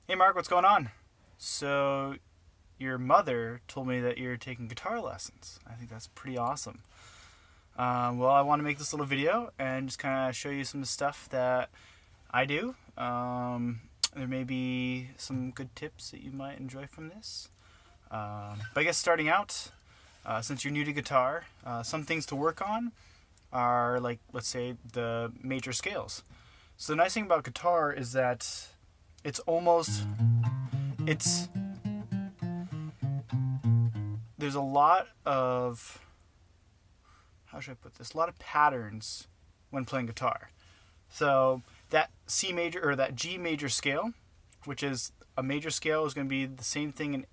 Hey Mark, what's going on? So, your mother told me that you're taking guitar lessons. I think that's pretty awesome. Well, I want to make this little video and just kind of show you some of the stuff that I do. There may be some good tips that you might enjoy from this. But I guess starting out, since you're new to guitar, some things to work on are like, let's say, the major scales. So the nice thing about guitar is that there's a lot of, how should I put this? A lot of patterns when playing guitar. So that C major or that G major scale, which is a major scale, is going to be the same thing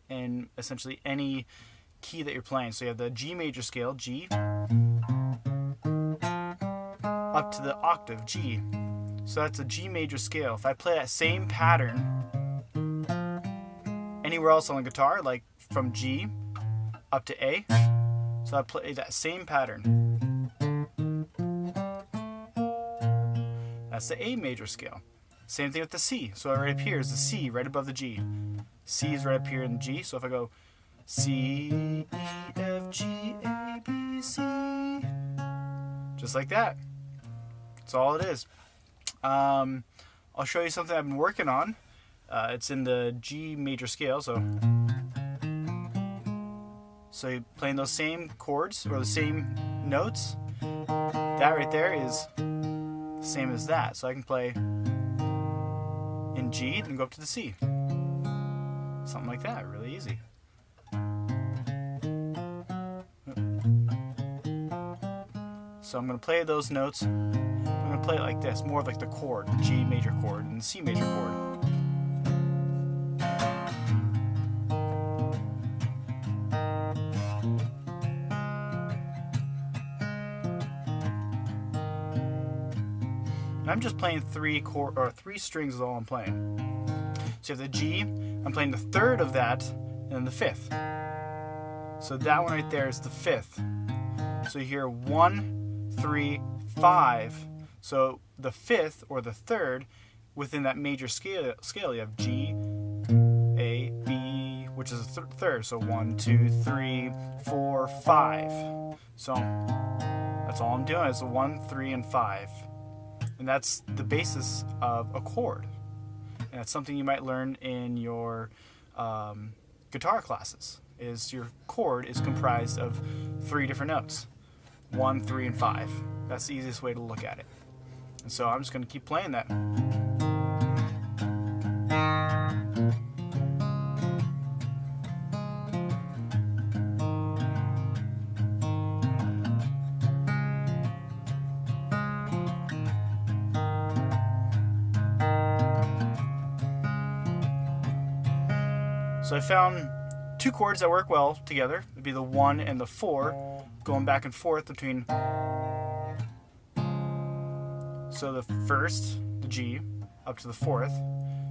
in essentially any key that you're playing. So you have the G major scale, G, up to the octave, G. So that's a G major scale. If I play that same pattern anywhere else on the guitar, like from G up to A, so I play that same pattern. That's the A major scale. Same thing with the C. So right up here is the C right above the G. C is right up here in G. So if I go C, E, F, G, A, B, C, just like that. That's all it is. I'll show you something I've been working on. It's in the G major scale, so you're playing those same chords or the same notes. That right there is the same as that. So I can play in G and go up to the C. Something like that, really easy. So I'm going to play those notes. I'm going to play it like this, more of like the chord, the G major chord and the C major chord. And I'm just playing three strings is all I'm playing. So you have the G, I'm playing the third of that, and then the fifth. So that one right there is the fifth. So you hear 1, 3, 5. So the fifth or the third within that major scale you have G, A, B, which is the third. So 1, 2, 3, 4, 5. So that's all I'm doing is 1, 3, and 5. And that's the basis of a chord. And that's something you might learn in your guitar classes. Is your chord is comprised of 3 different notes. 1, 3, and 5. That's the easiest way to look at it. And so I'm just going to keep playing that. So I found 2 chords that work well together. It'd be the 1 and the 4, going back and forth between. So the first, the G, up to the 4th.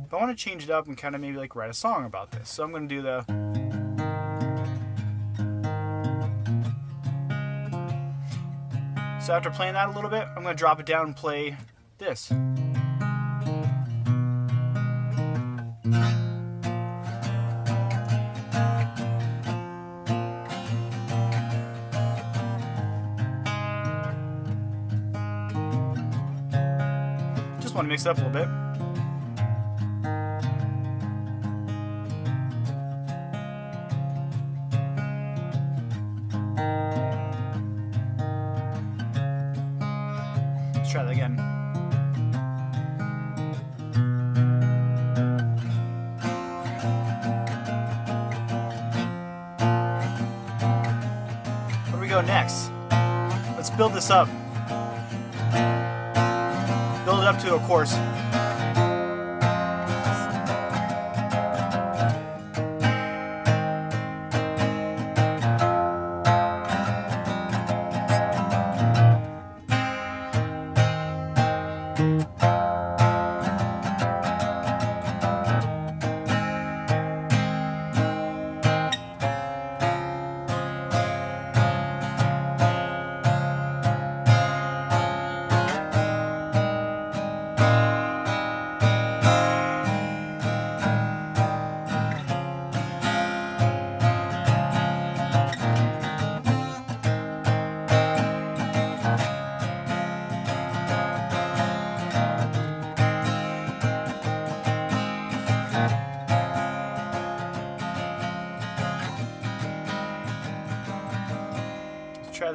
But I want to change it up and kind of maybe like write a song about this. So I'm going to do the. So after playing that a little bit, I'm going to drop it down and play this. Just want to mix it up a little bit. Let's try that again. Where do we go next? Let's build this up. Build it up to a chorus.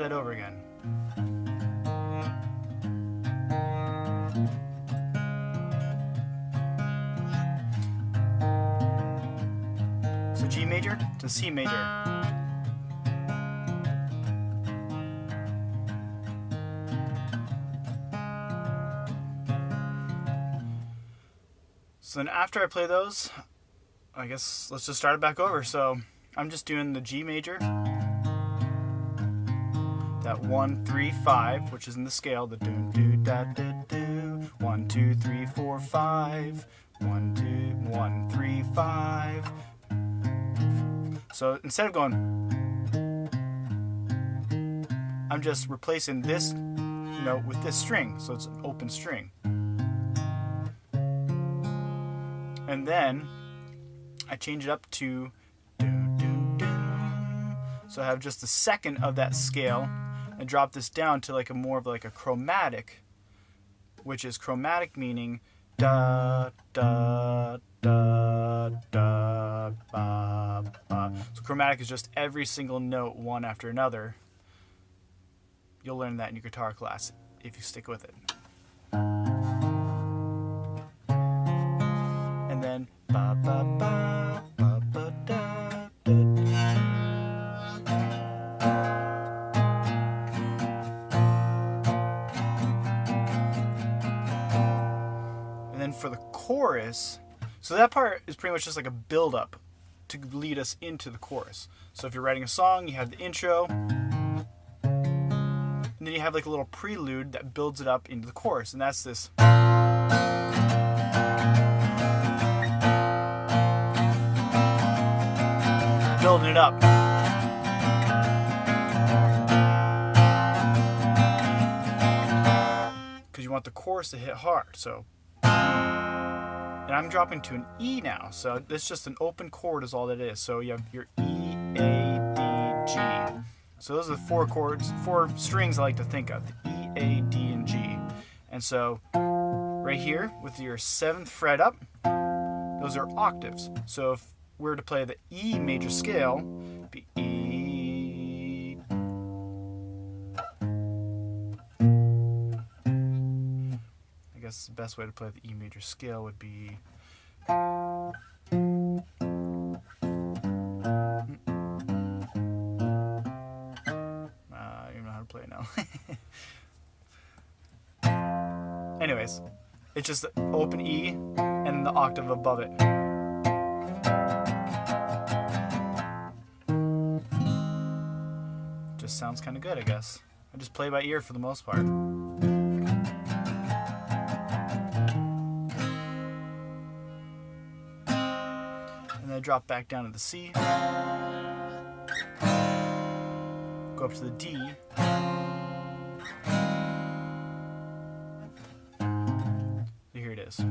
that over again. So G major to C major. So then after I play those, I guess let's just start it back over. So I'm just doing the G major, that 1, 3, 5, which is in the scale, the do do da do do, 1, 2, 3, 4, 5, 1, 2, 1, 3, 5. So instead of going, I'm just replacing this note with this string, so it's an open string. And then I change it up to do, do, do. So I have just the second of that scale and drop this down to like a more of like a chromatic, which is chromatic meaning da, da, da, da, ba, ba. So chromatic is just every single note one after another. You'll learn that in your guitar class if you stick with it. And then ba ba ba ba ba da da da. And then for the chorus, so that part is pretty much just like a build up to lead us into the chorus. So if you're writing a song, you have the intro, and then you have like a little prelude that builds it up into the chorus, and that's this. Building it up. Because you want the chorus to hit hard. So, and I'm dropping to an E now. So this is just an open chord is all that is. So you have your E, A, D, G. So those are the 4 chords, 4 strings I like to think of. The E, A, D, and G. And so right here with your 7th fret up, those are octaves. So if we were to play the E major scale, it'd be E. I guess the best way to play the E major scale would be I don't even know how to play it now. Anyways, it's just the open E and the octave above it. Just sounds kind of good, I guess. I just play by ear for the most part. And then I drop back down to the C. Go up to the D. So here it is.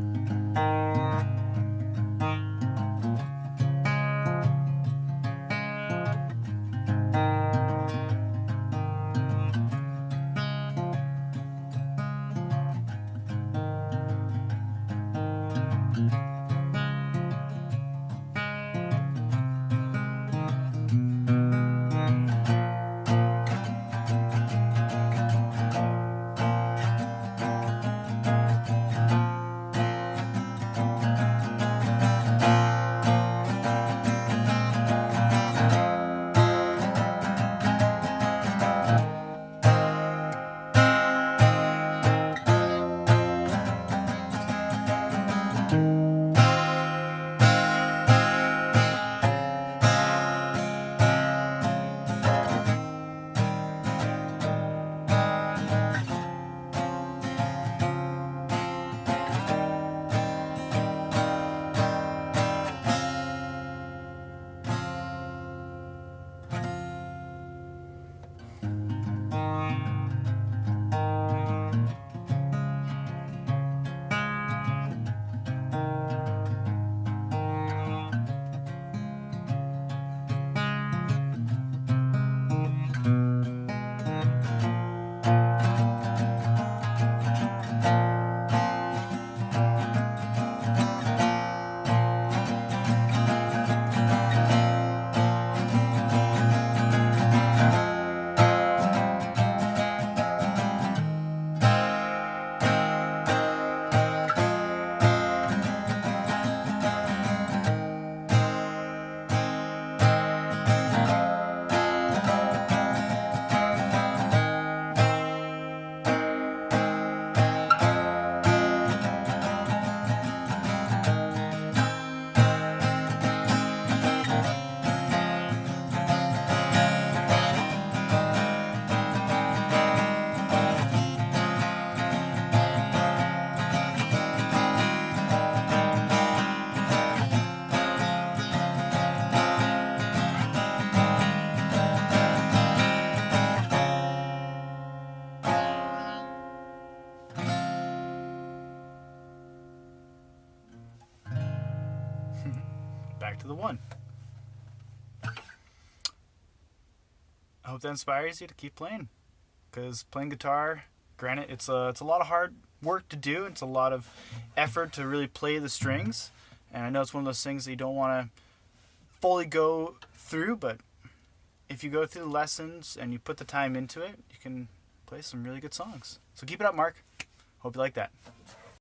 back to the 1. I hope that inspires you to keep playing, because playing guitar, granted, it's a lot of hard work to do. It's a lot of effort to really play the strings, and I know it's one of those things that you don't want to fully go through, but if you go through the lessons and you put the time into it, you can play some really good songs. So keep it up, Mark. Hope you like that.